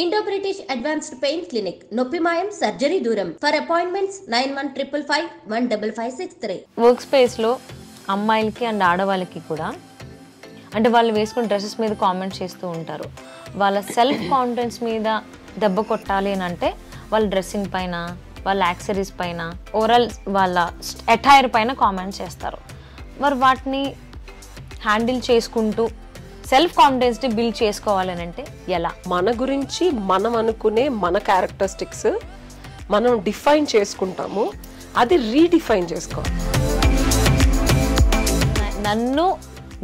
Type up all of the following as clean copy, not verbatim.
Indo British advanced pain clinic, నొప్పిమాయం, surgery దూరం. For appointments 9155515563. Work స్పేస్లో అమ్మాయిలకి అండ్ ఆడవాళ్ళకి కూడా అంటే వాళ్ళు వేసుకున్న డ్రెస్సెస్ మీద కామెంట్స్ చేస్తూ ఉంటారు. వాళ్ళ సెల్ఫ్ కాన్ఫిడెన్స్ మీద దెబ్బ కొట్టాలి అని అంటే వాళ్ళ డ్రెస్సింగ్ పైన, వాళ్ళ యాక్సెసరీస్ పైన, ఓవరాల్ వాళ్ళ అటైర్ పైన కామెంట్స్ చేస్తారు. మరి వాటిని హ్యాండిల్ చేసుకుంటూ సెల్ఫ్ కాన్ఫిడెన్స్ని బిల్డ్ చేసుకోవాలని అంటే ఎలా? మన గురించి మనం అనుకునే మన క్యారెక్టరిస్టిక్స్ మనం డిఫైన్ చేసుకుంటాము, అది రీడిఫైన్ చేసుకోవాలి. నన్ను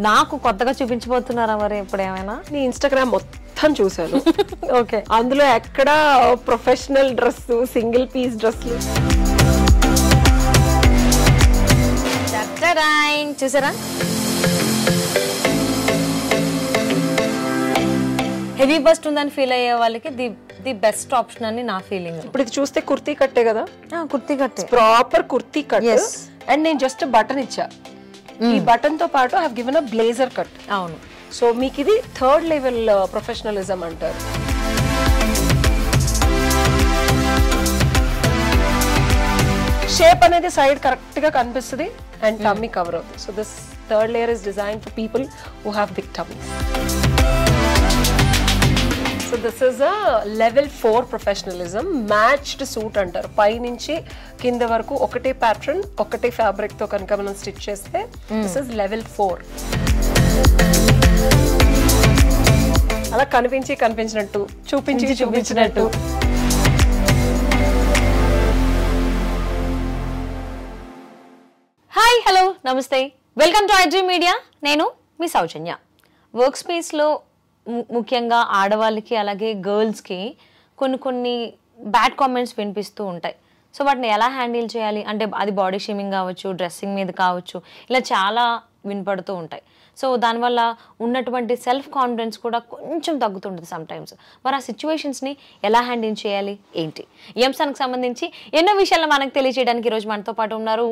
నాకు కొత్తగా చూపించబోతున్నారా మరి ఇప్పుడు ఏమైనా? నీ ఇన్స్టాగ్రామ్ మొత్తం చూశాను. ఓకే, అందులో ఎక్కడ ప్రొఫెషనల్ డ్రెస్, సింగిల్ పీస్ డ్రెస్లు చూసారా? హెవీ బస్ట్ ఉందని ఫీల్ అయ్యే వాళ్ళకి ది బెస్ట్ ఆప్షన్ అని నా ఫీలింగ్. ఇప్పుడు ఇది చూస్తే కుర్తీ కట్టే కదా, కుర్తీ కట్టే, ప్రాపర్ కుర్తీ కట్. అండ్ నేను జస్ట్ బటన్ ఇచ్చా, ఈ బటన్ తో పాటు I have given a blazer cut. అవును, సో మీకు ఇది థర్డ్ లెవెల్ ప్రొఫెషనలిజం అంటారు. షేప్ అనేది సైడ్ కరెక్ట్ గా కనిపిస్తుంది అండ్ టమ్మీ కవర్ అవుతుంది. So this third layer is design for people who have big tummies. So this is a level 4 professionalism. Matched suit అంటారు. పై నుంచి కింద వరకు ఒకటే ప్యాటర్న్, ఒకటే ఫ్యాబ్రిక్ తో కనుక మనం స్టిచ్ చేస్తే దిస్ ఇస్ లెవెల్ 4. అలా కనిపించినట్టు, చూపించినట్టు. హాయ్, హలో, నమస్తే, వెల్కమ్ టు ఐడ్రీమ్ మీడియా. నేను మీ సౌజన్య. వర్క్ స్పేస్లో ముఖ్యంగా ఆడవాళ్ళకి అలాగే గర్ల్స్కి కొన్ని బ్యాడ్ కామెంట్స్ వినిపిస్తూ ఉంటాయి. సో వాటిని ఎలా హ్యాండిల్ చేయాలి అంటే అది బాడీ షేమింగ్ కావచ్చు, డ్రెస్సింగ్ మీద కావచ్చు, ఇలా చాలా వినపడుతూ ఉంటాయి. సో దానివల్ల ఉన్నటువంటి సెల్ఫ్ కాన్ఫిడెన్స్ కూడా కొంచెం తగ్గుతుంటుంది సమ్టైమ్స్. మరి ఆ సిచ్యువేషన్స్ని ఎలా హ్యాండిల్ చేయాలి ఏంటి, ఈ అంశానికి సంబంధించి ఎన్నో విషయాలు మనకు తెలియజేయడానికి ఈరోజు మనతో పాటు ఉన్నారు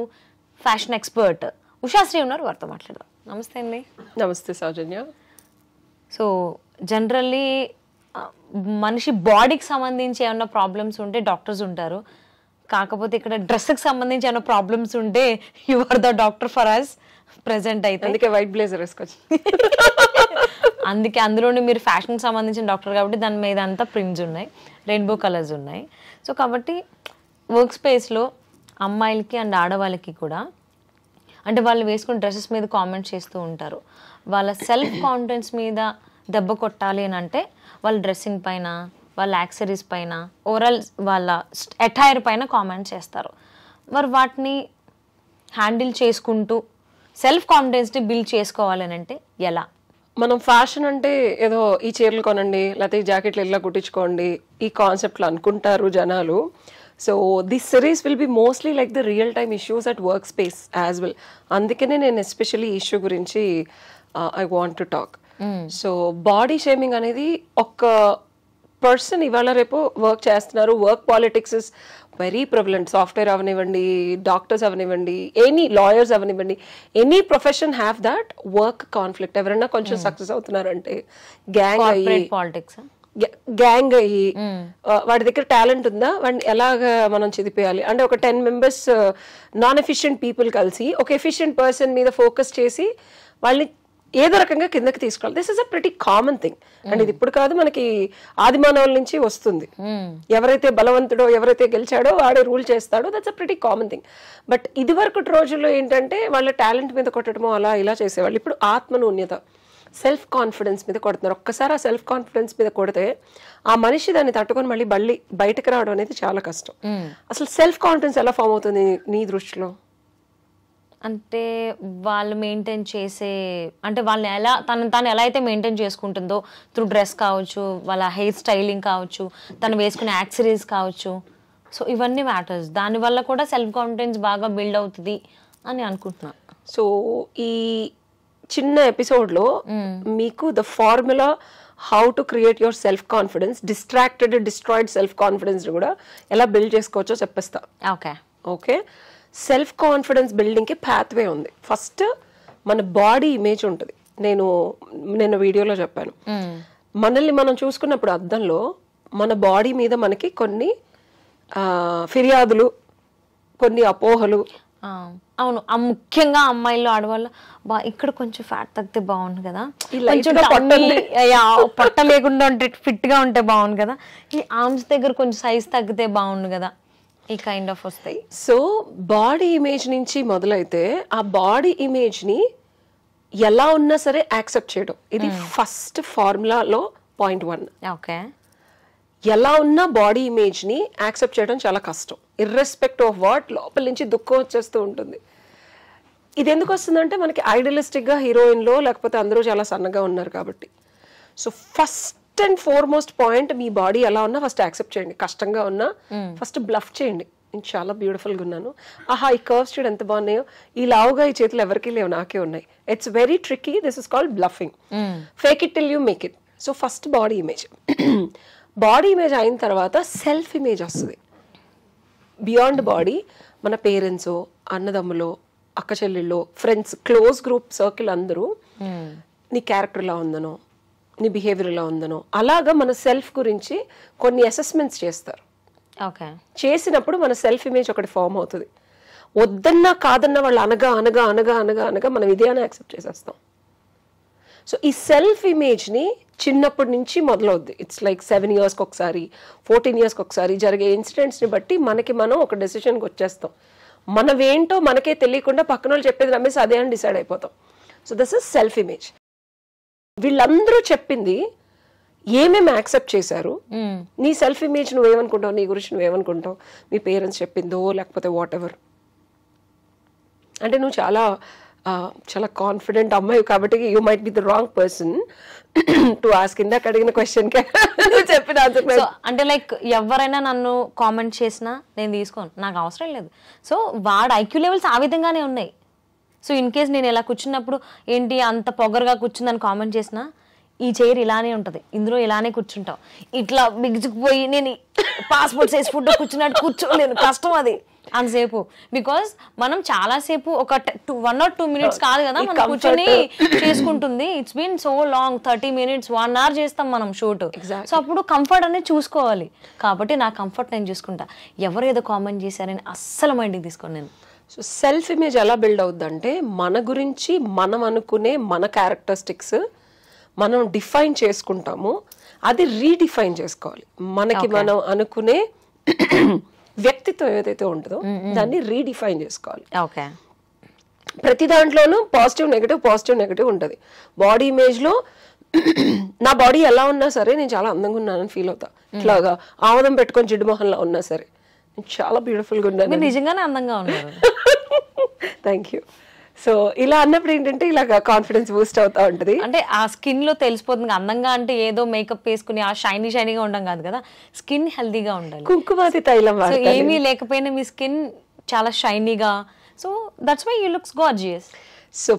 ఫ్యాషన్ ఎక్స్పర్ట్ ఉషాశ్రీ ఉన్నారు. వారితో మాట్లాడదాం. నమస్తే అండి. నమస్తే సౌజన్య. సో జనరల్లీ మనిషి బాడీకి సంబంధించి ఏమన్నా ప్రాబ్లమ్స్ ఉంటే డాక్టర్స్ ఉంటారు, కాకపోతే ఇక్కడ డ్రెస్కి సంబంధించి ఏమైనా ప్రాబ్లమ్స్ ఉంటే you are the doctor for us present. అయితే అందుకే వైట్ బ్లేజర్ వేసుకోవచ్చు. అందుకే అందులోనే మీరు ఫ్యాషన్కి సంబంధించిన డాక్టర్ కాబట్టి దాని మీద అంతా ప్రింట్స్ ఉన్నాయి, రెయిన్బో కలర్స్ ఉన్నాయి. సో కాబట్టి వర్క్ స్పేస్లో అమ్మాయిలకి అండ్ ఆడవాళ్ళకి కూడా అంటే వాళ్ళు వేసుకున్న డ్రెస్సెస్ మీద కామెంట్స్ చేస్తూ ఉంటారు. వాళ్ళ సెల్ఫ్ కాన్ఫిడెన్స్ మీద దెబ్బ కొట్టాలి అని అంటే వాళ్ళ డ్రెస్సింగ్ పైన, వాళ్ళ యాక్సెసరీస్ పైన, ఓవరాల్ వాళ్ళ అటైర్ పైన కామెంట్స్ చేస్తారు. మరి వాటిని హ్యాండిల్ చేసుకుంటూ సెల్ఫ్ కాన్ఫిడెన్స్ని బిల్డ్ చేసుకోవాలని అంటే ఎలా? మనం ఫ్యాషన్ అంటే ఏదో ఈ చీరలు కొనండి, లేకపోతే ఈ జాకెట్లు ఇలా కుట్టించుకోండి, ఈ కాన్సెప్ట్లు అనుకుంటారు జనాలు. So this series will be mostly like the real time issues at work space as well. అందుకనే నేను ఎస్పెషల్లీ ఇష్యూ గురించి I want to talk. So body shaming అనేది ఒక పర్సన్ ఇవాళ రేపు వర్క్ చేస్తున్నారు. Work politics is very prevalent. Software అవనివ్వండి, doctors అవనివ్వండి, ఎనీ లాయర్స్ అవనివ్వండి, any profession have that work conflict. ఎవరైనా కొంచెం సక్సెస్ అవుతున్నారంటే గ్యాంగ్ అయ్యి వాడి దగ్గర టాలెంట్ ఉందా, వాడిని ఎలాగా మనం చెదిపేయాలి అంటే ఒక 10 members నాన్ ఎఫిషియెంట్ పీపుల్ కలిసి ఒక ఎఫిషియెంట్ పర్సన్ మీద ఫోకస్ చేసి వాళ్ళని ఏదో రకంగా కిందకి తీసుకోవాలి. This is a pretty common thing. And ఇది ఇప్పుడు కాదు, మనకి ఆది మానవుల నుంచి వస్తుంది. ఎవరైతే బలవంతుడో, ఎవరైతే గెలిచాడో వాడే రూల్ చేస్తాడో. That's a pretty common thing. But ఇది వరకు రోజుల్లో ఏంటంటే వాళ్ళ టాలెంట్ మీద కొట్టడమో అలా ఇలా చేసేవాళ్ళు. ఇప్పుడు ఆత్మనూన్యత, సెల్ఫ్ కాన్ఫిడెన్స్ మీద కొడుతున్నారు. ఒక్కసారి ఆ సెల్ఫ్ కాన్ఫిడెన్స్ మీద కొడితే ఆ మనిషి దాన్ని తట్టుకొని మళ్ళీ బయటకు రావడం అనేది చాలా కష్టం. అసలు సెల్ఫ్ కాన్ఫిడెన్స్ ఎలా ఫామ్ అవుతుంది నీ దృష్టిలో? అంటే వాళ్ళు మెయింటైన్ చేసే అంటే వాళ్ళని ఎలా తను ఎలా అయితే మెయింటైన్ చేసుకుంటుందో త్రూ డ్రెస్ కావచ్చు, వాళ్ళ హెయిర్ స్టైలింగ్ కావచ్చు, తను వేసుకునే యాక్సెసరీస్ కావచ్చు. సో ఇవన్నీ మ్యాటర్స్. దానివల్ల కూడా సెల్ఫ్ కాన్ఫిడెన్స్ బాగా బిల్డ్ అవుతుంది అని అనుకుంటున్నాను. సో ఈ చిన్న ఎపిసోడ్లో మీకు the formula how to create your self confidence, destroyed self confidence కూడా ఎలా బిల్డ్ చేసుకోవచ్చో చెప్పేస్తా. ఓకే, సెల్ఫ్ కాన్ఫిడెన్స్ బిల్డింగ్కి పాత్వే ఉంది. ఫస్ట్ మన బాడీ ఇమేజ్ ఉంటుంది. నేను వీడియోలో చెప్పాను, మనల్ని మనం చూసుకున్నప్పుడు అద్దంలో మన బాడీ మీద మనకి కొన్ని ఫిర్యాదులు, కొన్ని అపోహలు. అవును, ముఖ్యంగా అమ్మాయిలు ఆడవాళ్ళు ఇక్కడ కొంచెం ఫ్యాట్ తగ్గితే బాగుంది కదా, పొట్ట లేకుండా ఉంటే ఫిట్ గా ఉంటే బాగుంది కదా, ఈ ఆర్మ్స్ దగ్గర కొంచెం సైజ్ తగ్గితే బాగుంది కదా, ఈ కైండ్ ఆఫ్ వస్తాయి. సో బాడీ ఇమేజ్ నుంచి మొదలైతే ఆ బాడీ ఇమేజ్ ని ఎలా ఉన్నా సరే యాక్సెప్ట్ చేయడం, ఇది ఫస్ట్ ఫార్ములాలో పాయింట్ 1. ఓకే, ఎలా ఉన్న బాడీ ఇమేజ్ ని యాక్సెప్ట్ చేయడం చాలా కష్టం. ఇర్రెస్పెక్ట్ ఆఫ్ వాట్ లోపల నుంచి దుఃఖం వచ్చేస్తూ ఉంటుంది. ఇది ఎందుకు వస్తుందంటే మనకి ఐడియలిస్టిక్ గా హీరోయిన్లో లేకపోతే అందరూ చాలా సన్నగా ఉన్నారు కాబట్టి. So first and foremost point, me body ఎలా ఉన్నా ఫస్ట్ యాక్సెప్ట్ చేయండి. కష్టంగా ఉన్నా ఫస్ట్ బ్లఫ్ చేయండి, నేను చాలా బ్యూటిఫుల్గా ఉన్నాను, ఆహా ఈ కర్వ్స్ చూడు ఎంత బాగున్నాయో, ఈ లావుగా ఈ చేతులు ఎవరికి లేవు నాకే ఉన్నాయి. It's very tricky, this is called bluffing. Fake it till you make it. So first body image. Body image అయిన తర్వాత సెల్ఫ్ ఇమేజ్ వస్తుంది. బియాండ్ బాడీ మన పేరెంట్స్, అన్నదమ్ములో, అక్క చెల్లెళ్ళు, ఫ్రెండ్స్, క్లోజ్ గ్రూప్ సర్కిల్ అందరూ నీ క్యారెక్టర్ ఎలా ఉందనో, నీ బిహేవియర్ ఎలా ఉందనో అలాగా మన సెల్ఫ్ గురించి కొన్ని అసెస్మెంట్స్ చేస్తారు. చేసినప్పుడు మన సెల్ఫ్ ఇమేజ్ ఒకటి ఫామ్ అవుతుంది. వద్దన్నా కాదన్నా వాళ్ళు అనగా అనగా అనగా అనగా అనగా మనం ఇదే అని యాక్సెప్ట్ చేసేస్తాం. సో ఈ సెల్ఫ్ ఇమేజ్ని చిన్నప్పటి నుంచి మొదలవుద్ది. ఇట్స్ లైక్ 7 yearsకి ఒకసారి, 14 yearsకి ఒకసారి జరిగే ఇన్సిడెంట్స్ని బట్టి మనకి మనం ఒక డెసిషన్కి వచ్చేస్తాం. మనమేంటో మనకే తెలియకుండా పక్కన వాళ్ళు చెప్పేది నమ్మేసి అదే అని డిసైడ్ అయిపోతాం. So this is self image. వీళ్ళందరూ చెప్పింది ఏమేమి యాక్సెప్ట్ చేశారు, నీ సెల్ఫ్ ఇమేజ్ నువ్వేమనుకుంటావు, నీ గురించి నువ్వేమనుకుంటావు, మీ పేరెంట్స్ చెప్పిందో లేకపోతే వాట్ ఎవర్. అంటే నువ్వు చాలా చాలా కాన్ఫిడెంట్ అమ్మాయి కాబట్టి you might be the wrong person to ask. ఇందాక అడిగిన క్వశ్చన్ కి చెప్పిన ఆన్సర్. అంటే లైక్ ఎవరైనా నన్ను కామెంట్ చేసినా నేను తీసుకోను, నాకు అవసరం లేదు. సో వాడు ఐక్యూ లెవెల్స్ ఆ విధంగానే ఉన్నాయి. సో ఇన్ కేస్ నేను ఇలా కూర్చున్నప్పుడు ఏంటి అంత పొగరుగా కూర్చుందని కామెంట్ చేసినా, ఈ చైర్ ఇలానే ఉంటుంది, ఇందులో ఇలానే కూర్చుంటావు, ఇట్లా బిగుచుకుపోయి నేను పాస్పోర్ట్ సైజ్ ఫుడ్ కూర్చున్నట్టు కూర్చోలేను, కష్టం అది అంతసేపు. బికాస్ మనం చాలా సేపు ఒక 1 or 2 minutes కాదు కదా మనం కూర్చొని చేసుకుంటుంది. It's been so long, 30 minutes 1 hour చేస్తాం మనం షూట్. సో అప్పుడు కంఫర్ట్ అనేది చూసుకోవాలి. కాబట్టి నా కంఫర్ట్ నేను చూసుకుంటా, ఎవరు ఏదో కామెంట్ చేశారని అస్సలు మైండ్కి తీసుకోండి నేను. సో సెల్ఫ్ ఇమేజ్ ఎలా బిల్డ్ అవుద్దంటే, మన గురించి మనం అనుకునే మన క్యారెక్టరిస్టిక్స్ మనం డిఫైన్ చేసుకుంటాము, అది రీడిఫైన్ చేసుకోవాలి. మనకి మనం అనుకునే వ్యక్తిత్వం ఏదైతే ఉంటుందో దాన్ని రీడిఫైన్ చేసుకోవాలి. ఓకే, ప్రతి దాంట్లోనూ పాజిటివ్ నెగటివ్ ఉంటుంది. బాడీ ఇమేజ్లో నా బాడీ ఎలా ఉన్నా సరే నేను చాలా అందంగా ఉన్నానని ఫీల్ అవుతా. ఇట్లాగా ఆముదం పెట్టుకొని జిడ్డు మొహంలో ఉన్నా సరే నేను చాలా బ్యూటిఫుల్గా ఉన్నాను, నిజంగానే అందంగా ఉన్నారు. Thank you. సో ఇలా అన్నప్పుడు ఏంటంటే ఇలాగ కాన్ఫిడెన్స్ బూస్ట్ అవుతా ఉంటుంది. అంటే ఆ స్కిన్ లో తెలిసిపోతుంది అందంగా అంటే ఏదో మేకప్ వేసుకుని ఆ షైనీగా ఉండడం కాదు కదా, స్కిన్ హెల్దీగా ఉండాలి. కుంకుమాది తైలం ఏమీ లేకపోయినా మీ స్కిన్ చాలా షైనీగా, so that's why you looks gorgeous. సో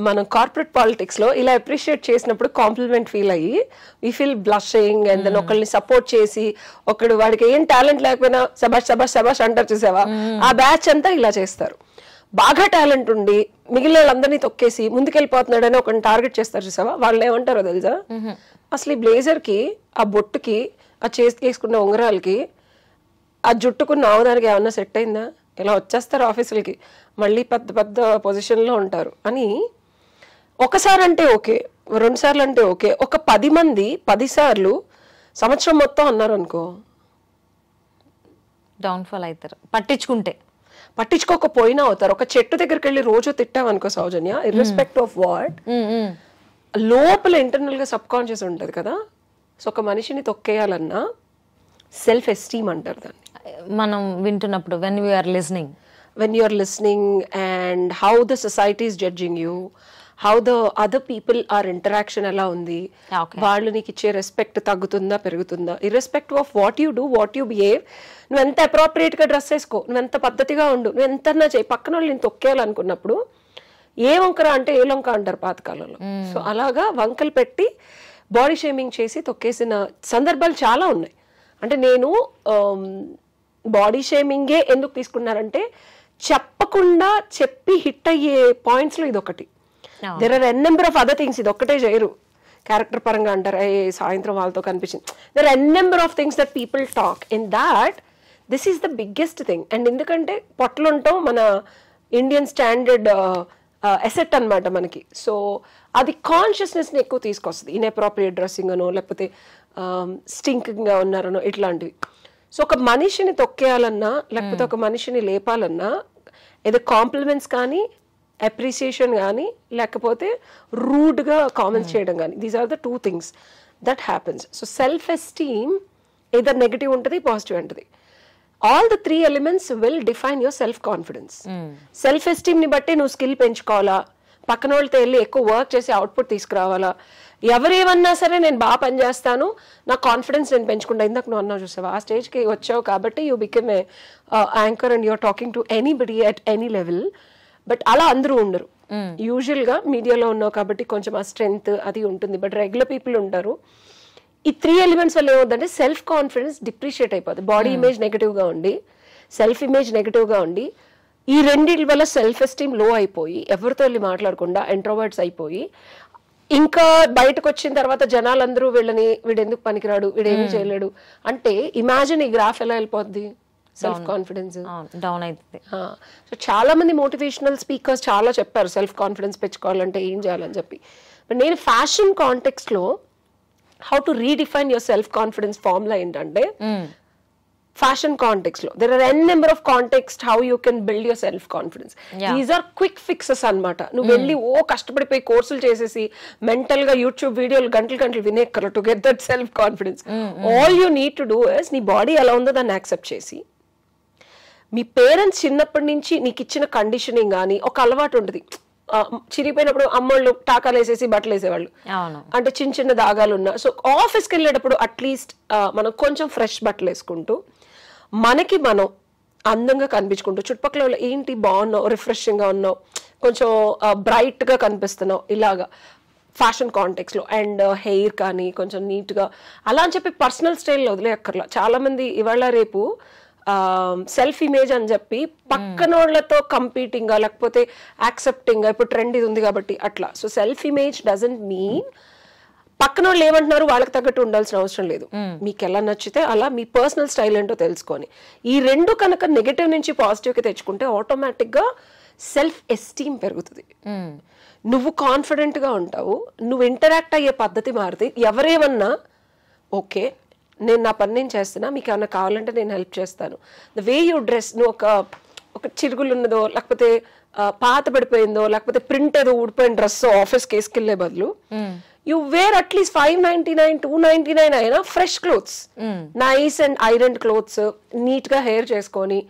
మనం కార్పొరేట్ పాలిటిక్స్ లో ఇలా అప్రిషియేట్ చేసినప్పుడు కాంప్లిమెంట్ ఫీల్ అయ్యి we feel blushing, and then ఒకళ్ళని సపోర్ట్ చేసి ఒకడు వాడికి ఏం టాలెంట్ లేకపోయినా సబాష్ సబాష్ సబాష్ అంటారు చూసావా, ఆ బ్యాచ్ అంతా ఇలా చేస్తారు. బాగా టాలెంట్ ఉండి మిగిలిన వాళ్ళందరినీ తొక్కేసి ముందుకెళ్ళిపోతున్నాడని ఒక టార్గెట్ చేస్తారు చూసావా, వాళ్ళు ఏమంటారో తెలుసా, అసలు ఈ బ్లేజర్ కి, ఆ బొట్టుకి, ఆ చేతికి వేసుకున్న ఉంగరాలకి, ఆ జుట్టుకున్న ఆవుదానికి ఏమన్నా సెట్ అయిందా, ఇలా వచ్చేస్తారు ఆఫీసులకి, మళ్ళీ పెద్ద పెద్ద పొజిషన్లో ఉంటారు అని. ఒకసారి అంటే ఓకే, 2 సార్లు అంటే ఓకే, ఒక 10 మంది 10 సార్లు సంవత్సరం మొత్తం అన్నారు అనుకో, డౌన్ఫాల్ అవుతారు. పట్టించుకోకపోయినా అవుతారు. ఒక చెట్టు దగ్గరికి వెళ్ళి రోజు తిట్టామనుకో సౌజన్య, ఇర్రెస్పెక్ట్ ఆఫ్ వాట్, లోపల ఇంటర్నల్ గా సబ్ కాన్షియస్ ఉంటుంది కదా. సో ఒక మనిషిని తొక్కేయాలన్నా సెల్ఫ్ ఎస్టీమ్ అంటారు దాన్ని. మనం వింటున్నప్పుడు when you are listening and how the society is judging you, how the other people are interaction ఎలా ఉంది, వాళ్ళు నీకు ఇచ్చే రెస్పెక్ట్ తగ్గుతుందా పెరుగుతుందా, irrespective of what you do, what you behave, నువ్వు ఎంత అప్రోప్రియేట్ గా డ్రెస్ వేసుకో, నువ్వు ఎంత పద్ధతిగా ఉండు, నువ్వు ఎంతన్నా చేయి, పక్కన వాళ్ళు నేను తొక్కేయాలనుకున్నప్పుడు ఏ వంకర అంటే ఏ లొంక అంటారు పాతకాలంలో. సో అలాగా వంకలు పెట్టి బాడీ షేమింగ్ చేసి తొక్కేసిన సందర్భాలు చాలా ఉన్నాయి. అంటే నేను బాడీ షేమింగే ఎందుకు తీసుకున్నారంటే, చెప్పకుండా చెప్పి హిట్ అయ్యే పాయింట్స్ లో ఇది ఒకటి. There are n number of other things, ఇది ఒక్కటే చేయరు. క్యారెక్టర్ పరంగా అంటారు, సాయంత్రం వాళ్ళతో కనిపించింది. There are number of things that people talk. In that this is the biggest thing. And ఎందుకంటే పొట్టలుంటాం మన ఇండియన్ స్టాండర్డ్ అసెట్ అనమాట మనకి. సో అది కాన్షియస్నెస్ని ఎక్కువ తీసుకొస్తుంది. ఇన్అప్రోప్రియేట్ డ్రెస్సింగ్ అనో లేకపోతే స్టింకింగ్గా ఉన్నారనో ఇట్లాంటివి. సో ఒక మనిషిని తొక్కేయాలన్నా లేకపోతే ఒక మనిషిని లేపాలన్నా ఏదో కాంప్లిమెంట్స్ కానీ అప్రిసియేషన్ కానీ లేకపోతే రూడ్గా కామెంట్స్ చేయడం కానీ, these are the 2 things that happens. So self esteem ఏదో నెగిటివ్ ఉంటుంది, పాజిటివ్ ఉంటుంది. All the 3 elements will define your self confidence. Self ఎస్టీమ్ని బట్టి నువ్వు స్కిల్ పెంచుకోవాలా, పక్కన వాళ్ళతో వెళ్ళి ఎక్కువ వర్క్ చేసి అవుట్పుట్ తీసుకురావాలా, ఎవరేమన్నా సరే నేను బాగా పనిచేస్తాను, నా కాన్ఫిడెన్స్ నేను పెంచుకుంటా. ఇందాక నువ్వు అన్నావు చూసావు, ఆ స్టేజ్కి వచ్చావు కాబట్టి you become a anchor and you're talking to anybody at any level. But అలా అందరూ ఉండరు. యూజువల్గా మీడియాలో ఉన్నావు కాబట్టి కొంచెం ఆ స్ట్రెంగ్త్ అది ఉంటుంది. బట్ రెగ్యులర్ పీపుల్ ఉంటారు. ఈ 3 elements వల్ల ఏమవుతుందంటే సెల్ఫ్ కాన్ఫిడెన్స్ డిప్రిషియేట్ అయిపోతుంది. బాడీ ఇమేజ్ నెగిటివ్గా ఉండి, సెల్ఫ్ ఇమేజ్ నెగిటివ్గా ఉండి, ఈ రెండింటి వల్ల సెల్ఫ్ ఎస్టీమ్ లో అయిపోయి ఎవరితో వెళ్ళి మాట్లాడకుండా ఇంట్రోవర్ట్స్ అయిపోయి, ఇంకా బయటకు వచ్చిన తర్వాత జనాలందరూ వీడు ఎందుకు పనికిరాడు, వీడేమీ చేయలేడు అంటే ఇమాజిన్ ఈ గ్రాఫ్ ఎలా వెళ్ళిపోద్ది, సెల్ఫ్ కాన్ఫిడెన్స్ డౌన్ అవుతుంది. సో చాలా మంది మోటివేషనల్ స్పీకర్స్ చాలా చెప్పారు సెల్ఫ్ కాన్ఫిడెన్స్ పెంచుకోవాలంటే ఏం చేయాలని చెప్పి. బట్ నేను ఫ్యాషన్ కాంటెక్స్ట్ లో how to redefine your self confidence formula ఏంటంటే, ఫ్యాషన్ కాంటెక్స్ట్ లో there are n number of context how you can build your self confidence. These are quick fixes అనమాట. నువ్వు వెళ్ళి కష్టపడిపోయి కోర్సులు చేసేసి మెంటల్ గా యూట్యూబ్ వీడియోలు గంటలు వినేక్కర్లు to get that self confidence. All you need to do is నీ బాడీ ఎలా ఉందో దాన్ని యాక్సెప్ట్ చేసి, మీ పేరెంట్స్ చిన్నప్పటి నుంచి నీకు ఇచ్చిన కండిషనింగ్ కానీ ఒక అలవాటు ఉంటుంది. చిరిగిపోయినప్పుడు అమ్మోళ్ళు టాకాలు వేసేసి బట్టలు వేసేవాళ్ళు, అంటే చిన్న దాగాలు ఉన్నా. సో ఆఫీస్కి వెళ్ళేటప్పుడు అట్లీస్ట్ మనం కొంచెం ఫ్రెష్ బట్టలు వేసుకుంటూ మనకి మనం అందంగా కనిపించుకుంటూ, చుట్టుపక్కల ఏంటి బాగున్నావు, రిఫ్రెషింగ్గా ఉన్నావు, కొంచెం బ్రైట్గా కనిపిస్తున్నావు, ఇలాగా ఫ్యాషన్ కాంటెక్స్ట్ లో. అండ్ హెయిర్ కానీ కొంచెం నీట్గా అలా అని చెప్పి పర్సనల్ స్టైల్లో వదిలేయక్కర్లా. చాలా మంది ఇవాళ రేపు సెల్ఫ్ ఇమేజ్ అని చెప్పి పక్కనోళ్లతో కంపీటింగ్ లేకపోతే యాక్సెప్టింగ్, ఇప్పుడు ట్రెండ్ ఇది ఉంది కాబట్టి అట్లా. So self image doesn't mean పక్కన వాళ్ళు ఏమంటున్నారు వాళ్ళకి తగ్గట్టు ఉండాల్సిన అవసరం లేదు. మీకు ఎలా నచ్చితే అలా మీ పర్సనల్ స్టైల్ ఏంటో తెలుసుకొని ఈ రెండు కనుక నెగటివ్ నుంచి పాజిటివ్కి తెచ్చుకుంటే ఆటోమేటిక్గా సెల్ఫ్ ఎస్టీమ్ పెరుగుతుంది. నువ్వు కాన్ఫిడెంట్గా ఉంటావు, నువ్వు ఇంటరాక్ట్ అయ్యే పద్ధతి మారుతుంది. ఎవరేమన్నా ఓకే నేను నా పని నేను చేస్తున్నా, మీకు ఏమన్నా కావాలంటే నేను హెల్ప్ చేస్తాను. ద వే యూ డ్రెస్, నువ్వు ఒక చిరుగులు ఉన్నదో లేకపోతే పాత పడిపోయిందో లేకపోతే ప్రింట్ ఏదో ఊడిపోయిన డ్రెస్ ఆఫీస్కి వేసుకెళ్లే బదులు యూ వేర్ అట్లీస్ట్ 599, 299 అయినా fresh clothes, nice and iron clothes, నీట్గా హెయిర్ చేసుకొని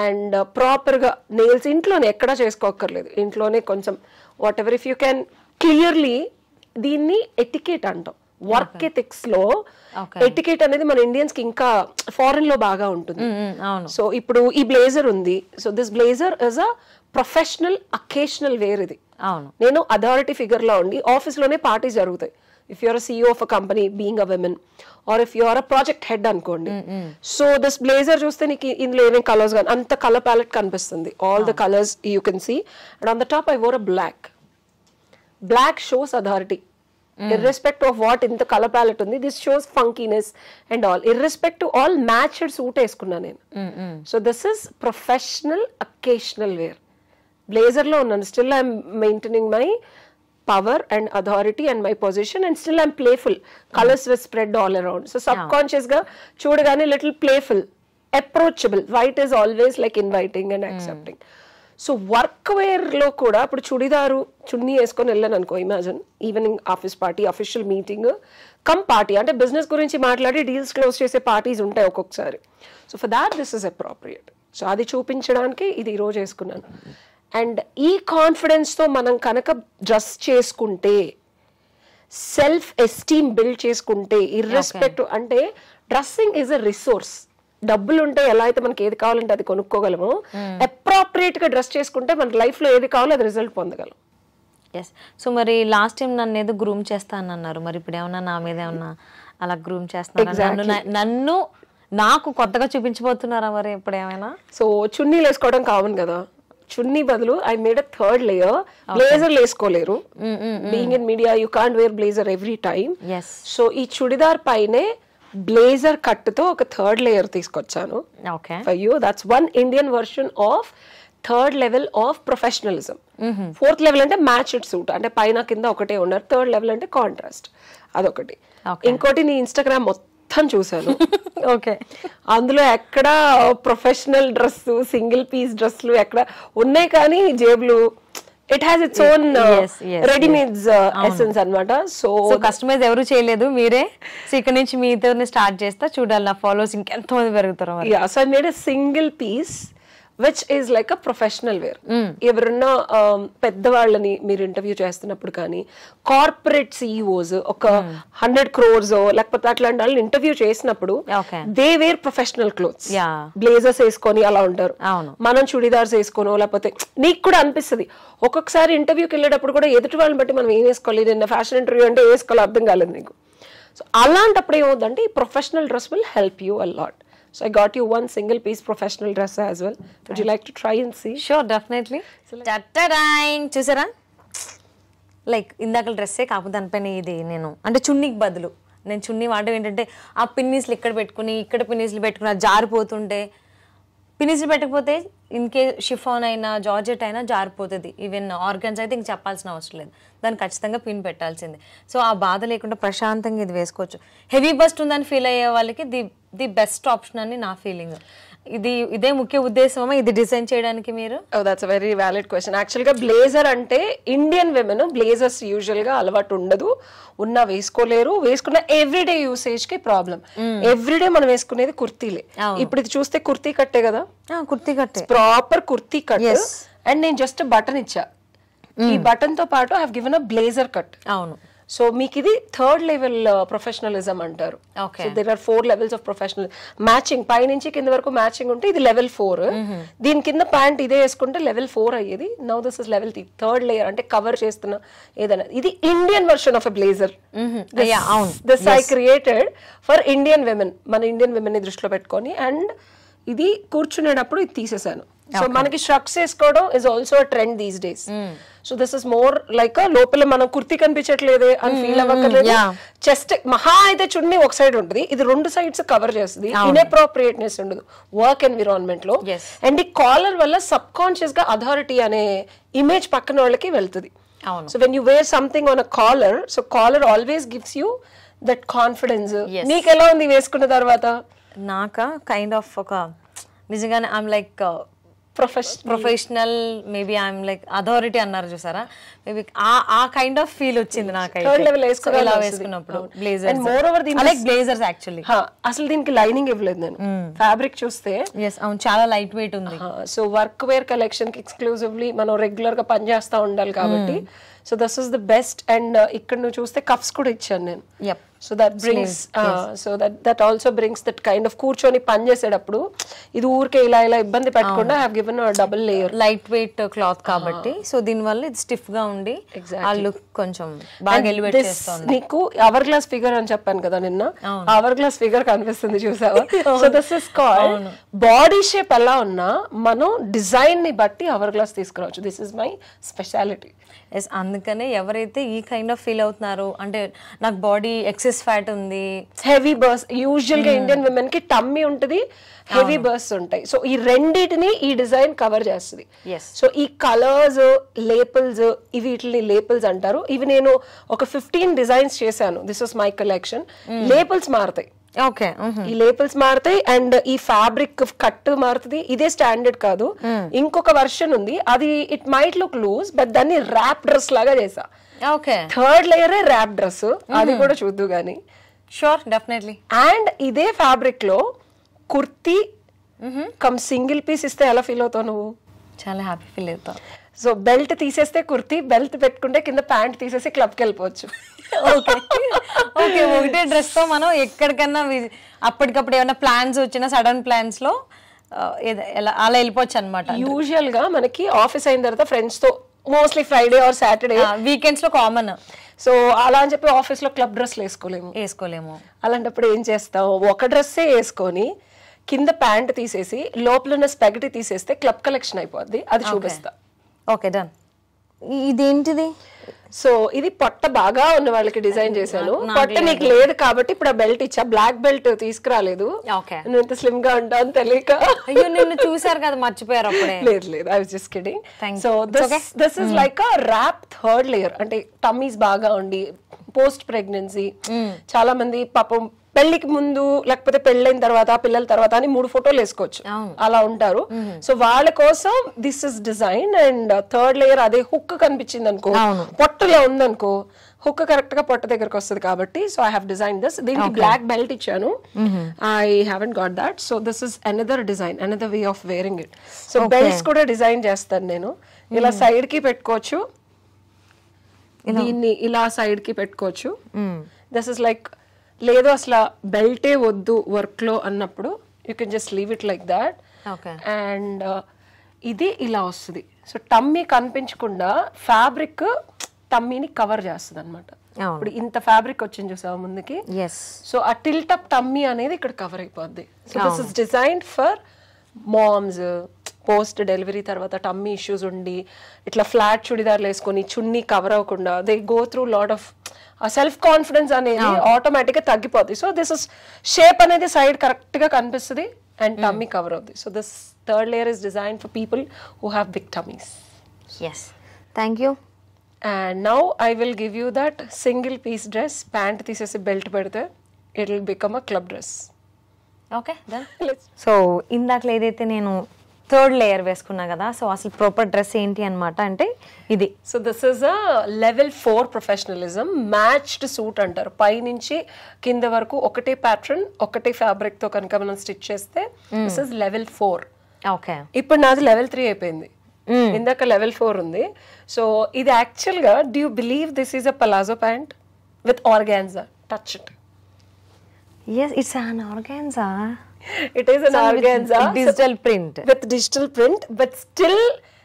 అండ్ ప్రాపర్గా నెయిల్స్ ఇంట్లోనే ఎక్కడా చేసుకోక్కర్లేదు, ఇంట్లోనే కొంచెం what ever if you can clearly. దీన్ని ఎటికేట్ అంటాం. వర్క్ ఎథిక్స్ లో ఎటికేట్ అనేది మన ఇండియన్స్ కి ఇంకా ఫారెన్ లో బాగా ఉంటుంది. సో ఇప్పుడు ఈ బ్లేజర్ ఉంది, so this blazer is a professional occasional wear. ఇది నేను అథారిటీ ఫిగర్ లో ఉండి ఆఫీస్ లోనే పార్టీస్ జరుగుతాయి. If you're CEO of a company being a women or if you're a project head అనుకోండి, సో దిస్ బ్లేజర్ చూస్తే నీకు ఇందులో ఏమేమి కలర్స్ కానీ అంత కలర్ ప్యాలెట్ కనిపిస్తుంది, all the colours you can see. And on the top I wore a black shows authority. Irrespective of what in the color palette undi, this shows funkiness and all. Irrespective all matched suit eskunna nenu. So this is professional occasional wear. Blazer lo unnanu, still I am maintaining my power and authority and my position, and still I am playful. Colors were spread all around. So subconscious ga chudagane little playful, approachable. White is always like inviting and accepting. So work వేర్లో కూడా ఇప్పుడు చుడిదారు చున్నీ వేసుకొని వెళ్ళాను అనుకో, imagine evening office party, official meeting come party, అంటే business గురించి మాట్లాడి deals close చేసే పార్టీస్ ఉంటాయి ఒక్కొక్కసారి. So for that this is appropriate. So అది చూపించడానికి ఇది ఈరోజు వేసుకున్నాను. అండ్ ఈ కాన్ఫిడెన్స్తో మనం కనుక డ్రెస్ చేసుకుంటే, సెల్ఫ్ ఎస్టీమ్ బిల్డ్ చేసుకుంటే, ఇర్రెస్పెక్టివ్ అంటే డ్రెస్సింగ్ ఈజ్ అ రిసోర్స్. డబ్బులు ఉంటే ఎలా అయితే మనకి ఏది కావాలంటే అది కొనుక్కోగలము, అప్రోప్రియేట్ గా డ్రెస్ చేసుకుంటే మన లైఫ్ లో ఏది కావాలో అది రిజల్ట్ పొందగలం. ఎస్. సో మరి లాస్ట్ టైం నన్ను ఏదో గ్రూమ్ చేస్తానన్నారు, మరి ఇప్పుడు ఏమన్నా నా మీద ఏమన్నా అలా గ్రూమ్ చేస్తాను, నన్ను నాకు కొత్తగా చూపించబోతున్నారా మరి ఇప్పుడు ఏమైనా? సో చున్నీలు వేసుకోవడం కామన్ కదా, చున్నీ బదులు I made a third layer. Blazer వేసుకోలేరు, being in media you can't wear blazer every time. So ఈ చుడిదార్ పైనే బ్లేజర్ కట్ తో ఒక థర్డ్ లేయర్ తీసుకొచ్చాను for you. That's one Indian version of third level of professionalism. Fourth level అంటే matched suit, అంటే పైన కింద ఒకటే ఉన్నారు. థర్డ్ లెవెల్ అంటే కాంట్రాస్ట్, అదొకటి. ఇంకోటి నీ ఇన్స్టాగ్రామ్ మొత్తం చూసాను. అందులో ఎక్కడ ప్రొఫెషనల్ డ్రెస్, సింగిల్ పీస్ డ్రెస్లు ఎక్కడ ఉన్నాయి, కానీ జేబులు it has its own readymades essence అన్నమాట. సో కస్టమైజ్ ఎవరు చేయలేదు, మీరే. సో ఇక్కడ నుంచి మీతో స్టార్ట్ చేస్తా, చూడాలి నా ఫాలోవర్స్ ఇంకెంత మంది పెరుగుతారు. So I made a single piece which is like a professional wear. ఎవరన్నా పెద్దవాళ్ళని మీరు ఇంటర్వ్యూ చేస్తున్నప్పుడు కానీ, కార్పొరేట్ సిఇఓస్ ఒక 100 crores లేకపోతే అట్లాంటి వాళ్ళని ఇంటర్వ్యూ చేసినప్పుడు they were professional clothes, blazers వేసుకొని అలా ఉంటారు. మనం చుడిదార్స్ వేసుకోనో, లేకపోతే నీకు కూడా అనిపిస్తుంది ఒక్కొక్కసారి ఇంటర్వ్యూకి వెళ్ళేటప్పుడు కూడా ఎదుటి వాళ్ళని బట్టి మనం ఏం వేసుకోవాలి. నిన్న ఫ్యాషన్ ఇంటర్వ్యూ అంటే వేసుకోవాలి, అర్థం కాలేదు నీకు. సో అలాంటప్పుడు ఏమవుతుందంటే ఈ professional dress will help you a lot. So I got you one single piece professional dress as well. Would you like to try and see? Sure, definitely. చూసారా, లైక్ ఇందాక డ్రెస్సే కాకపోతే దానిపైన ఇది నేను అంటే చున్నీకి బదులు నేను చున్నీ వాడడం ఏంటంటే ఆ పిన్నీస్లు ఇక్కడ పెట్టుకుని ఇక్కడ పిన్నీస్లు పెట్టుకుని జారిపోతుంటే, పిన్నీస్లు పెట్టకపోతే ఇన్కే షిఫాన్ అయినా జార్జెట్ అయినా జారిపోతుంది. ఈవెన్ ఆర్గన్స్ అయితే ఇంక చెప్పాల్సిన అవసరం లేదు, దాన్ని ఖచ్చితంగా పిన్ పెట్టాల్సిందే. సో ఆ బాధ లేకుండా ప్రశాంతంగా ఇది వేసుకోవచ్చు. హెవీ బస్ట్ ఉందని ఫీల్ అయ్యే వాళ్ళకి ది బెస్ట్ ఆప్షన్ అని నా ఫీలింగ్. ఇదే ముఖ్య ఉద్దేశమా ఇది డిజైన్ చేయడానికి మీరు? That's a very valid question. యాక్చువల్గా బ్లేజర్ అంటే ఇండియన్ విమెన్ బ్లేజర్స్ యూజువల్ గా అలవాటు ఉండదు, ఉన్నా వేసుకోలేరు. వేసుకున్న ఎవ్రీడే యూసేజ్ కి ప్రాబ్లం. ఎవ్రీడే మనం వేసుకునేది కుర్తీలే. ఇప్పుడు ఇది చూస్తే కుర్తీ కట్టే కదా, కుర్తీ కట్టే, ప్రాపర్ కుర్తీ కట్. అండ్ నేను జస్ట్ బటన్ ఇచ్చా, ఈ బటన్ తో పాటు I have given a blazer cut. అవును. సో మీకు ఇది థర్డ్ లెవెల్ ప్రొఫెషనలిజం అంటారు. So there are 4 levels of professional. Matching పైనుంచి కింద వరకు మ్యాచింగ్ ఉంటే ఇది లెవెల్ 4. దీని కింద ప్యాంట్ ఇదే వేసుకుంటే లెవెల్ 4 అయ్యేది. Now this is level 3, third layer, అంటే కవర్ చేస్తున్న ఏదైనా. ఇది Indian version of a blazer. This I created for Indian women, మన ఇండియన్ విమెన్ ని దృష్టిలో పెట్టుకొని. అండ్ ఇది కూర్చునేటప్పుడు ఇది తీసేసాను. సో మనకి షర్ట్స్ వేసుకోవడం is also a trend these days. So this is more like లోపల మనం కుర్తీ కనిపించట్లేదే అని ఫీల్ అవ్వక్కర్లేదు. చెస్ట్ మహా అయితే చున్నీ ఒక సైడ్ ఉంటుంది, ఇది 2 sides కవర్ చేస్తుంది. ఇన్అప్రోప్రియేట్నెస్ ఉండదు వర్క్ ఎన్విరాన్మెంట్ లో. అండ్ ఈ కాలర్ వల్ల సబ్ కాన్షియస్ గా అథారిటీ అనే ఇమేజ్ పక్కన వాళ్ళకి వెళ్తుంది. So when you wear something on a collar, so collar always gives you that confidence. నీకు ఎలా ఉంది వేసుకున్న తర్వాత? నాకా కైండ్ ఆఫ్ ఒక నిజంగానే I'm like professional, maybe I'm like authority అన్నారు చూసారా, మేబీ ఆ కైండ్ ఆఫ్ ఫీల్ వచ్చింది నాకైతే ఇలా వేసుకున్నప్పుడు. బ్లేజర్స్ యాక్చువల్లీ అసలు దీనికి లైనింగ్ ఇవ్వలేదు నేను, ఫ్యాబ్రిక్ చూస్తే. అవును, చాలా లైట్ వెయిట్ ఉంది. సో వర్క్ వేర్ కలెక్షన్ కి ఎక్స్క్లూజివ్లీ మనం రెగ్యులర్ గా పని చేస్తా ఉండాలి కాబట్టి so this is the best. And ఇక్కడ నువ్వు చూస్తే కప్స్ కూడా ఇచ్చాను నేను. So that brings so that also brings that kind of కూర్చొని పని చేసేటప్పుడు ఇది ఊరికే ఇలా ఇబ్బంది పెట్టకుండా I have given a double layer. Light weight cloth కాబట్టి సో దీని వల్ల ఇది స్టిఫ్ గా ఉండి ఆ లుక్ కొంచెం బాగా ఎలివేట్ చేస్తుంది. నీకు అవర్ గ్లాస్ ఫిగర్ అని చెప్పాను కదా నిన్న, అవర్ గ్లాస్ ఫిగర్ కనిపిస్తుంది చూసావా? So this is called body shape ఎలా ఉన్నా మనం డిజైన్ ని బట్టి అవర్ గ్లాస్ తీసుకురావచ్చు. This is my speciality. Yes, అందుకనే ఎవరైతే ఈ కైండ్ ఆఫ్ ఫీల్ అవుతున్నారో, అంటే నాకు బాడీ ఎక్సెస్ ఫ్యాట్ ఉంది, హెవీ బర్స్, యూజువల్ గా ఇండియన్ విమెన్ కి టమ్మీ ఉంటుంది, హెవీ బర్స్ ఉంటాయి. సో ఈ రెండింటిని ఈ డిజైన్ కవర్ చేస్తుంది. సో ఈ కలర్స్, లేపుల్స్, ఇవి వీటిని లేపుల్స్ అంటారు. ఇవి నేను ఒక 15 డిజైన్స్ చేశాను. This is my collection. Lapels మారుతాయి, ఈ లేపుల్స్ మారుతాయి అండ్ ఈ ఫ్యాబ్రిక్ కట్ మారుతుంది. ఇదే స్టాండర్డ్ కాదు, ఇంకొక వర్షన్ ఉంది, అది it might look loose but దాన్ని ర్యాప్ డ్రెస్ లాగా చేసా. థర్డ్ లేయరే ర్యాప్ డ్రెస్, అది కూడా చూద్దు గానీ. Sure, definitely. అండ్ ఇదే ఫ్యాబ్రిక్ లో కుర్తీ కమ్ సింగిల్ పీస్ ఇస్తే ఎలా ఫీల్ అవుతావు నువ్వు? చాలా హ్యాపీ ఫీల్ అవుతావు. సో బెల్ట్ తీసేస్తే కుర్తీ, బెల్ట్ పెట్టుకుంటే కింద ప్యాంట్ తీసేసి క్లబ్కి వెళ్ళిపోవచ్చు. ఓకే, ఒకటే డ్రెస్ తో మనం ఎక్కడికన్నా అప్పటికప్పుడు ఏమైనా ప్లాన్స్ వచ్చినా సడన్ ప్లాన్స్ లో అలా వెళ్ళిపోవచ్చు అనమాట. యూజువల్ గా మనకి ఆఫీస్ అయిన తర్వాత ఫ్రెండ్స్ తో mostly Friday or Saturday, weekends లో కామన్. సో అలా అని చెప్పి ఆఫీస్ లో క్లబ్ డ్రెస్లు వేసుకోలేము. అలాంటప్పుడు ఏం చేస్తావు, ఒక డ్రెస్సే వేసుకొని కింద ప్యాంట్ తీసేసి లోపల ఉన్న స్పెగటీ తీసేస్తే క్లబ్ కలెక్షన్ అయిపోద్ది, అది చూపిస్తా. Okay done. ఇదేంటిది? సో ఇది పొట్ట బాగా ఉన్న వాళ్ళకి డిజైన్ చేశాను. పొట్ట నీకు లేదు కాబట్టి ఇప్పుడు ఆ బెల్ట్ ఇచ్చా. బ్లాక్ బెల్ట్ తీసుకురాలేదు, నువ్వు ఇంత స్లిమ్ గా ఉంటాను తెలియక. అయ్యో నిన్ను చూసారు కదా మర్చిపోయారు అప్పుడే. లేదు I was just kidding. So this is like a rap third layer. అంటే టమ్మీస్ బాగా ఉండి పోస్ట్ ప్రెగ్నెన్సీ, చాలా మంది పాపం పెళ్లికి ముందు లేకపోతే పెళ్ళైన తర్వాత పిల్లల తర్వాత అని 3 ఫోటోలు వేసుకోవచ్చు, అలా ఉంటారు. సో వాళ్ళ కోసం this is design. And third layer అదే హుక్ కనిపించింది అనుకో, పొట్టలో ఉందనుకో, హుక్ కరెక్ట్ గా పొట్ట దగ్గరకు వస్తుంది కాబట్టి. So I have design this. దీనికి బ్లాక్ బెల్ట్ ఇచ్చాను. I haven't got that. So this is another design, another way of wearing it. So belts కూడా డిజైన్ చేస్తాను నేను. ఇలా సైడ్ కి పెట్టుకోవచ్చు, దీన్ని ఇలా సైడ్ కి పెట్టుకోవచ్చు. దిస్ ఇస్ లైక్, లేదు అసలు బెల్టే వద్దు వర్క్ లో అన్నప్పుడు you can just leave it like that. And ఇది ఇలా వస్తుంది. సో టమ్మీ కనిపించకుండా ఫ్యాబ్రిక్ టమ్మీని కవర్ చేస్తుంది అనమాట. ఇప్పుడు ఇంత ఫ్యాబ్రిక్ వచ్చింది చూసావా ముందుకి, సో ఆ టిల్ట్ అప్ టమ్మీ అనేది ఇక్కడ కవర్ అయిపోద్ది. So this is designed for moms, post delivery తర్వాత టమ్మీ ఇష్యూస్ ఉండి ఇట్లా ఫ్లాట్ చుడిదార్లు వేసుకొని చున్నీ కవర్ అవ్వకుండా they go through lot of self confidence అనేది ఆటోమేటిక్ గా తగ్గిపోద్ది. సో దిస్ ఇస్ షేప్ అనేది సైడ్ కరెక్ట్ గా కనిపిస్తుంది అండ్ టమ్మీ కవర్ అవుతుంది. So this third layer is design for people who have big tummies. Thank you. And now I will give you that single piece dress. Pant తీసేసి belt పెడితే it will become a club dress. Okay done. So ఇందాక ఏదైతే నేను third layer వేసుకున్నా కదా, so అసలు proper dress ఏంటి అనమాట అంటే ఇది. So this is a level 4 professionalism. Matched suit అంటారు. పైనుంచి కింద వరకు ఒకటే ప్యాటర్న్ ఒకటే ఫ్యాబ్రిక్ తో కనుక మనం స్టిచ్ చేస్తే దిస్ ఇస్ లెవెల్ 4. ఓకే, ఇప్పుడు నాది లెవెల్ 3 అయిపోయింది, ఇందాక లెవెల్ 4 ఉంది. సో ఇది యాక్చువల్ గా, do you believe this is a palazzo pant with organza? Touch it. Yes, it's an organza. It is an organza with digital print. With digital print, but still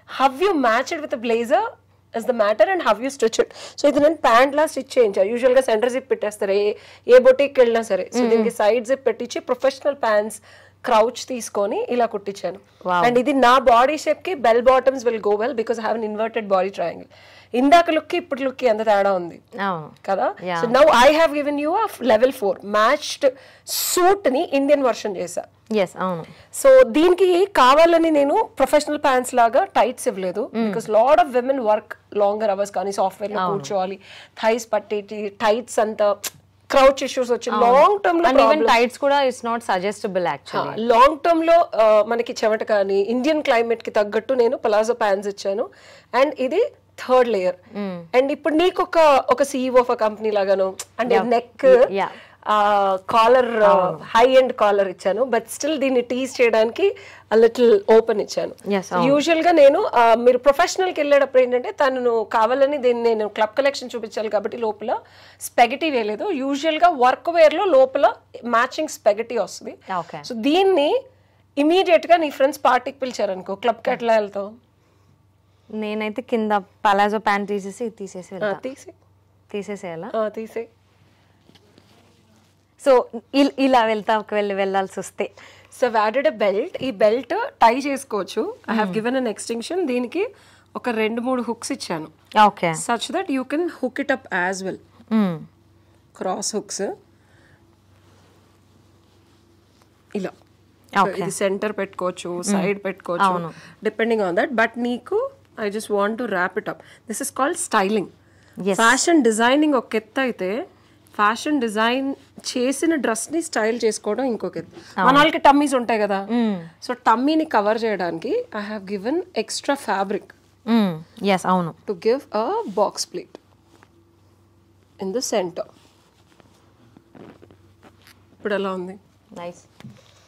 how you match it with a blazer is the matter, and how you stitch it. So ఇది నేను pant లా stitch చేయించా. Usual గా centre zip పెట్టేస్తారు ఏ boutique వెళ్ళినా సరే. So దీనికి side zip పెట్టించి professional pants crouch తీసుకొని ఇలా కుట్టించాను. అండ్ ఇది నా బాడీ షేప్ కి bell bottoms will go well because I have an inverted body triangle. ఇందాక లుక్ కి ఇప్పుడు లుక్ కి ఎంత తేడా ఉంది కదా. So now I have given you a level 4 matched suit ని ఇండియన్ వర్షన్ చేసా. సో దీనికి కావాలని నేను ప్రొఫెషనల్ ప్యాంట్స్ లాగా టైట్స్ ఇవ్వలేదు because lot of women work longer hours కానీ సాఫ్ట్వేర్ లో కూర్చోవాలి, థైస్ పట్టేటి టైట్స్ అంతా క్రౌచ్ ఇష్యూస్ వచ్చి లాంగ్ టర్మ్ లో టైట్స్ కూడా it's not suggestable actually. Long term లో మనకి చెమట కానీ ఇండియన్ క్లైమేట్ కి తగ్గట్టు నేను పలాజో ప్యాంట్స్ ఇచ్చాను. అండ్ ఇది థర్డ్ లేయర్. అండ్ ఇప్పుడు నీకు ఒక CEO ఆఫ్ కంపెనీ లాగాను అంటే neck collar high end collar ఇచ్చాను, బట్ స్టిల్ దీన్ని టీజ్ చేయడానికి లిటిల్ ఓపెన్ ఇచ్చాను. యూజువల్ గా నేను మీరు ప్రొఫెషనల్ కి వెళ్ళేటప్పుడు ఏంటంటే తను కావాలని దీన్ని నేను క్లబ్ కలెక్షన్ చూపించాలి కాబట్టి లోపల స్పెగటీ వేయలేదు. యూజువల్ గా వర్క్ వేర్ లో లోపల మ్యాచింగ్ స్పెగటీ వస్తుంది. సో దీన్ని ఇమీడియట్ గా నీ ఫ్రెండ్స్ పార్టీకి పిలిచారు అనుకో, క్లబ్ కి ఎట్లా వెళ్తావు? నేనైతే కింద పలాజో ప్యాంట్ తీసేసేయాలా? తీసే. సో ఇలా వెళ్ళాల్సి వస్తే సో యాడెడ్ ఎ బెల్ట్. ఈ బెల్ట్ టై చేసుకోవచ్చు. I have given an extension. దీనికి ఒక 2-3 హుక్స్ ఇచ్చాను. Okay, such that you can hook it up as well. Cross hooks ఇలా ఇది సెంటర్ పెట్టుకోవచ్చు, సైడ్ పెట్టుకోవచ్చు, డిపెండింగ్ ఆన్ దట్. బట్ నీకు I just want to wrap it up. This is called styling. Fashion designing ఒక ఎత్తు అయితే fashion design చేసిన dress ని స్టైల్ చేసుకోవడం ఇంకొక ఎత్తు. మన వాళ్ళకి టమ్మీస్ ఉంటాయి కదా, సో టమ్మీని కవర్ చేయడానికి I have given extra fabric to give a box plate in the centre. ఇప్పుడు ఎలా ఉంది? నైస్,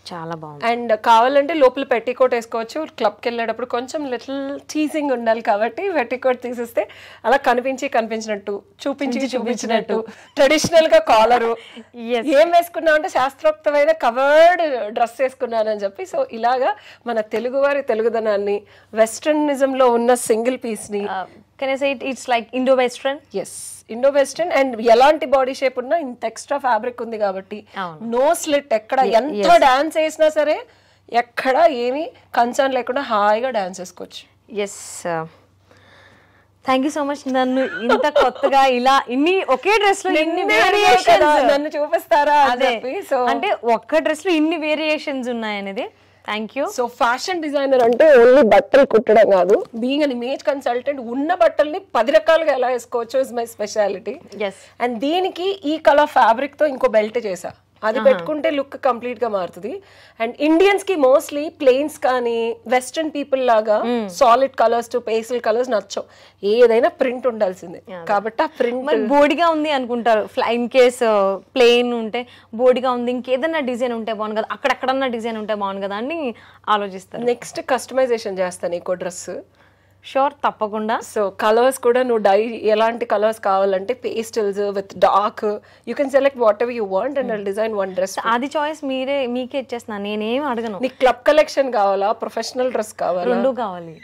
చాలా బాగుంది. అండ్ కావాలంటే లోపల పెట్టికోట్ వేసుకోవచ్చు. క్లబ్కి వెళ్ళేటప్పుడు కొంచెం లిటిల్ టీజింగ్ ఉండాలి కాబట్టి పెట్టికోట్ తీసేస్తే అలా కనిపించినట్టు చూపించినట్టు ట్రెడిషనల్ గా కాలరు ఏం వేసుకున్నావు అంటే శాస్త్రోక్తమైన కవర్డ్ డ్రెస్ వేసుకున్నానని చెప్పి. సో ఇలాగా మన తెలుగువారి తెలుగుదనాన్ని వెస్టర్నిజం లో ఉన్న సింగిల్ పీస్ ని can I say it's like Indo western? Yes, Indo western. And ఎలాంటి బాడీ షేప్ ఉన్నా ఇంత ఎక్స్ట్రా ఫ్యాబ్రిక్ ఉంది కాబట్టి నో స్లిట్, ఎక్కడ ఎంత డాన్స్ వేసినా సరే ఎక్కడ ఏమి కన్సర్న్ లేకుండా హాయిగా డాన్స్ వేసుకోవచ్చు. Yes, thank you so much. నన్ను ఇంత కొత్తగా ఇలా ఇన్ని ఒకే డ్రెస్ లో ఇన్ని వేరియేషన్స్ నన్ను చూపిస్తారా అంటే ఒక్క డ్రెస్ లో ఇన్ని వేరియేషన్స్ ఉన్నాయనేది. Thank you. So fashion designer అంటే ఓన్లీ బట్టలు కుట్టడం కాదు, బీయింగ్ అన్ ఇమేజ్ కన్సల్టెంట్ ఉన్న బట్టల్ని 10 రకాలుగా ఎలా వేసుకోవచ్చు ఇస్ మై స్పెషాలిటీ. అండ్ దీనికి ఈ కలర్ ఫ్యాబ్రిక్ తో ఇంకో బెల్ట్ చేసా, అది పెట్టుకుంటే లుక్ కంప్లీట్ గా మారుతుంది. అండ్ ఇండియన్స్ కి మోస్ట్లీ ప్లెయిన్స్ కానీ వెస్టర్న్ పీపుల్ లాగా solid colours to pastel colours నచ్చవు, ఏదైనా ప్రింట్ ఉండాల్సిందే. కాబట్టి ఆ ప్రింట్ బోడిగా ఉంది అనుకుంటారు, ఇన్ కేస్ ప్లెయిన్ ఉంటే బోడిగా ఉంది, ఇంకేదన్నా డిజైన్ ఉంటే బాగుంది కదా, అక్కడక్కడన్నా డిజైన్ ఉంటే బాగుంది కదా అని ఆలోచిస్తారు. నెక్స్ట్ కస్టమైజేషన్ చేస్తాను ఇంకో డ్రెస్. షూర్, తప్పకుండా. సో కలర్స్ కూడా నువ్వు ఎలాంటి కలర్స్ కావాలంటే pastels with dark, you can select what ever you want and I'll design one dress. అది చాయిస్ మీకే ఇచ్చేస్తున్నాను, నేనేం అడగను. నీకు క్లబ్ కలెక్షన్ కావాలా, ప్రొఫెషనల్ డ్రెస్ కావాలా? రెండు కావాలి.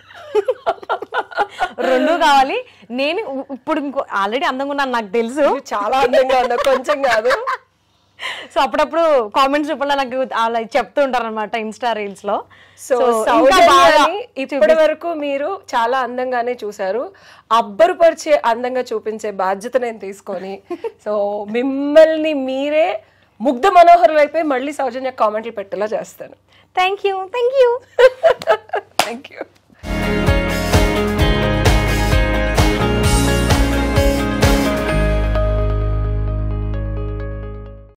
రెండు కావాలి. నేను ఇప్పుడు ఇంకో ఆల్రెడీ అందంగా ఉన్నాను నాకు తెలుసు, చాలా అందంగా ఉన్నా, కొంచెం కాదు. సో అప్పుడప్పుడు కామెంట్స్ రూపంలో నాకు అలా చెప్తూ ఉంటారు అనమాట ఇన్స్టా రీల్స్ లో. సో ఇప్పటి వరకు మీరు చాలా అందంగానే చూసారు, అబ్బరుపరిచే అందంగా చూపించే బాధ్యత నేను తీసుకొని సో మిమ్మల్ని మీరే ముగ్ధ మనోహరులు అయిపోయి మళ్ళీ సౌజన్య కామెంట్లు పెట్టేలా చేస్తాను. Thank you. Thank you.